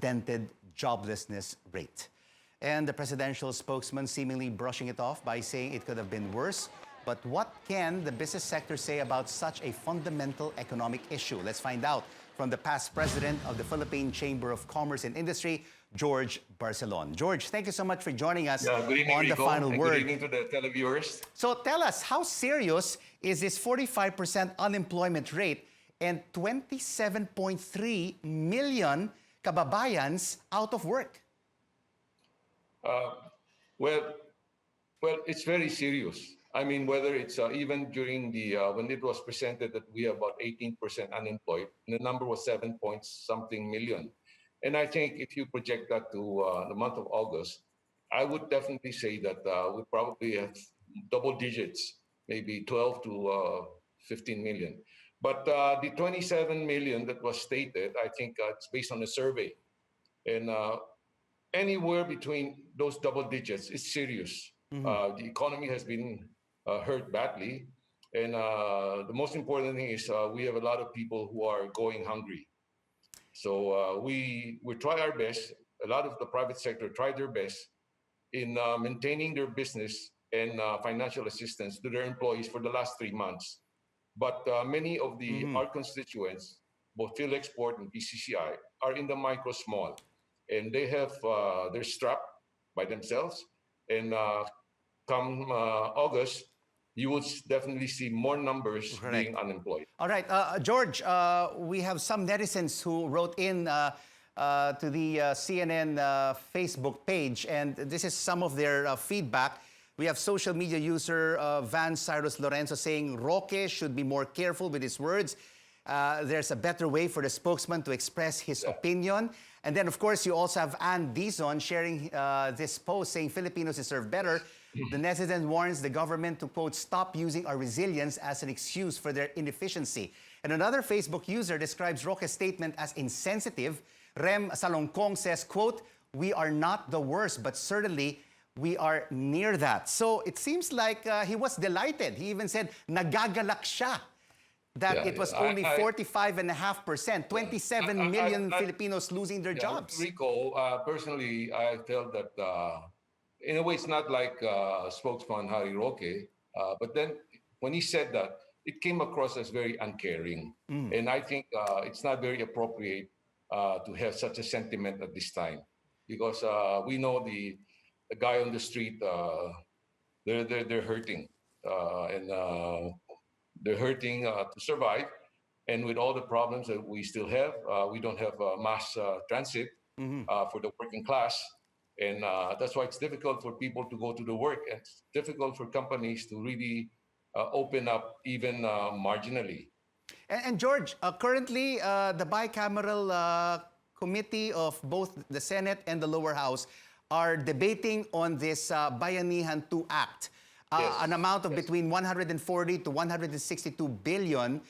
unprecedented joblessness rate. And the presidential spokesman seemingly brushing it off by saying it could have been worse. But what can the business sector say about such a fundamental economic issue? Let's find out from the past president of the Philippine Chamber of Commerce and Industry, George Barcelon. George, thank you so much for joining us good evening, on the Rico, final and word. Good evening to the televiewers. So tell us, how serious is this 45% unemployment rate and 27.3 million kababayans out of work? Well, it's very serious. I mean, whether it's even during the when it was presented that we have about 18% unemployed, the number was 7 point something million. And I think if you project that to the month of August, I would definitely say that we probably have double digits, maybe 12 to 15 million. But the 27 million that was stated, I think it's based on a survey. And anywhere between those double digits is serious. The economy has been hurt badly. And the most important thing is we have a lot of people who are going hungry. So we try our best. A lot of the private sector tried their best in maintaining their business and financial assistance to their employees for the last 3 months. But many of our constituents, both PhilExport and PCCI, are in the micro small, and they have they're strapped by themselves. And come August, you would definitely see more numbers being unemployed. All right, George, we have some netizens who wrote in to the CNN Facebook page, and this is some of their feedback. We have social media user Van Cyrus Lorenzo saying Roque should be more careful with his words. There's a better way for the spokesman to express his opinion. And then, of course, you also have Ann Dizon sharing this post saying Filipinos deserve better. The netizen warns the government to, quote, stop using our resilience as an excuse for their inefficiency. And another Facebook user describes Roque's statement as insensitive. Rem Salongkong says, quote, we are not the worst, but certainly we are near that. So it seems like he was delighted. He even said, nagagalak siya. That it was only 45.5%, 27 million Filipinos losing their jobs. Rico, personally, I felt that in a way it's not like spokesman Harry Roque, but then when he said that, it came across as very uncaring. And I think it's not very appropriate to have such a sentiment at this time, because we know the guy on the street, they're hurting. They're hurting to survive. And with all the problems that we still have, we don't have mass transit for the working class. And that's why it's difficult for people to go to the work. And it's difficult for companies to really open up even marginally. And George, currently the bicameral committee of both the Senate and the lower house are debating on this Bayanihan 2 Act. An amount of between 140 to 162 billion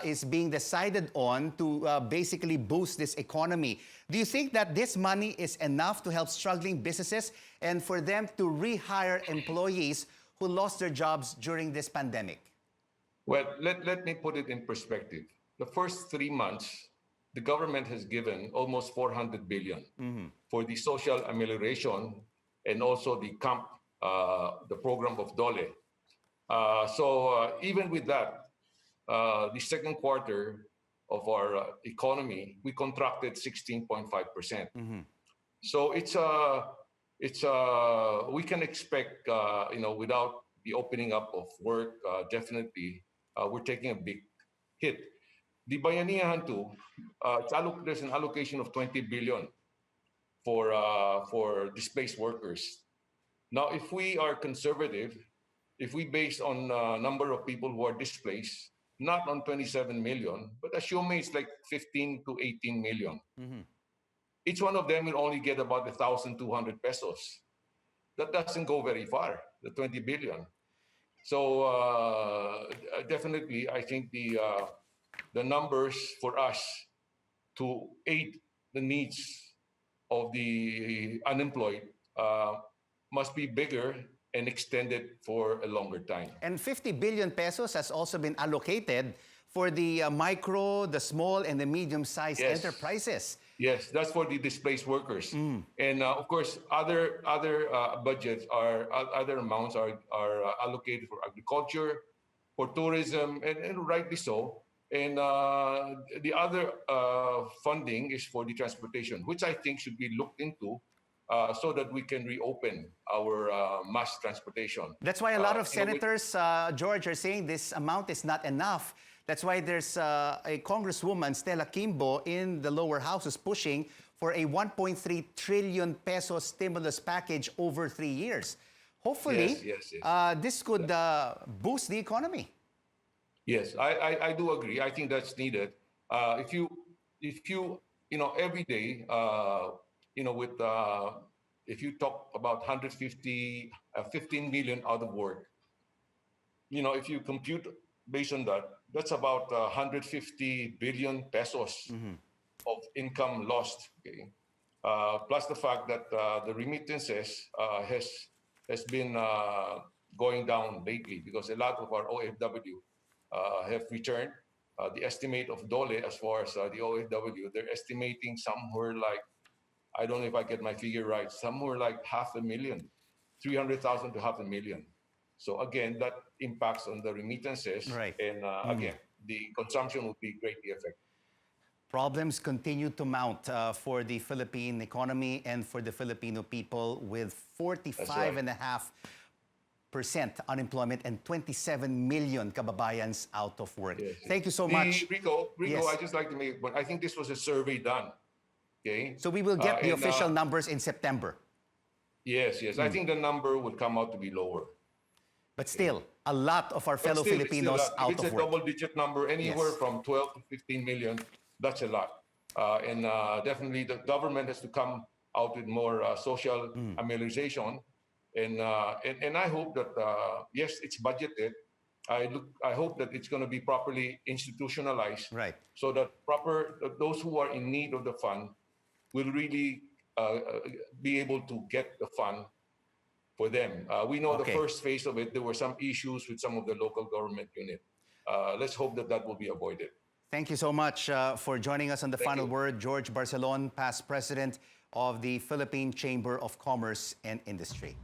is being decided on to basically boost this economy. Do you think that this money is enough to help struggling businesses and for them to rehire employees who lost their jobs during this pandemic? Well, let me put it in perspective. The first 3 months, the government has given almost 400 billion for the social amelioration and also the the program of Dole. So even with that, the second quarter of our economy, we contracted 16.5%. So we can expect, without the opening up of work, definitely we're taking a big hit. The Bayanihan 2, there's an allocation of 20 billion for displaced workers. Now, if we are conservative, if we base on number of people who are displaced, not on 27 million, but assuming it's like 15 to 18 million, each one of them will only get about 1,200 pesos. That doesn't go very far, the 20 billion. So definitely, I think the numbers for us to aid the needs of the unemployed must be bigger and extended for a longer time. And 50 billion pesos has also been allocated for the micro, the small, and the medium-sized enterprises. Yes, that's for the displaced workers. And of course, other budgets other amounts are allocated for agriculture, for tourism, and rightly so. And the other funding is for the transportation, which I think should be looked into so that we can reopen our mass transportation. That's why a lot of You know, senators, George, are saying this amount is not enough. That's why there's a Congresswoman, Stella Kimbo, in the lower house is pushing for a 1.3 trillion peso stimulus package over 3 years. Hopefully, yes. this could boost the economy. Yes, I do agree. I think that's needed. If you every day with if you talk about 150 15 million out of work, if you compute based on that, that's about 150 billion pesos of income lost. Okay, plus the fact that the remittances has been going down lately because a lot of our OFW have returned. The estimate of Dole as far as the OFW, they're estimating somewhere like, I don't know if I get my figure right, somewhere like 500,000, 300,000 to 500,000. So again, that impacts on the remittances, Right. and again, the consumption will be greatly affected. Problems continue to mount for the Philippine economy and for the Filipino people, with 45.5% unemployment and 27 million kababayans out of work. Yes. Thank you so much. Rico, Yes. I just like to make, but I think this was a survey done. Okay. So we will get the official numbers in September. Yes. I think the number would come out to be lower. But still, a lot of our But fellow still, Filipinos if out it's of a work. double-digit number, anywhere Yes. from 12 to 15 million, that's a lot. And definitely the government has to come out with more social amelioration. And I hope that, yes, it's budgeted. I hope that it's going to be properly institutionalized, Right. so that those who are in need of the fund will really be able to get the fund for them. We know Okay. the first phase of it, there were some issues with some of the local government unit. Let's hope that that will be avoided. Thank you so much for joining us on the Final Word. George Barcelon, past president of the Philippine Chamber of Commerce and Industry.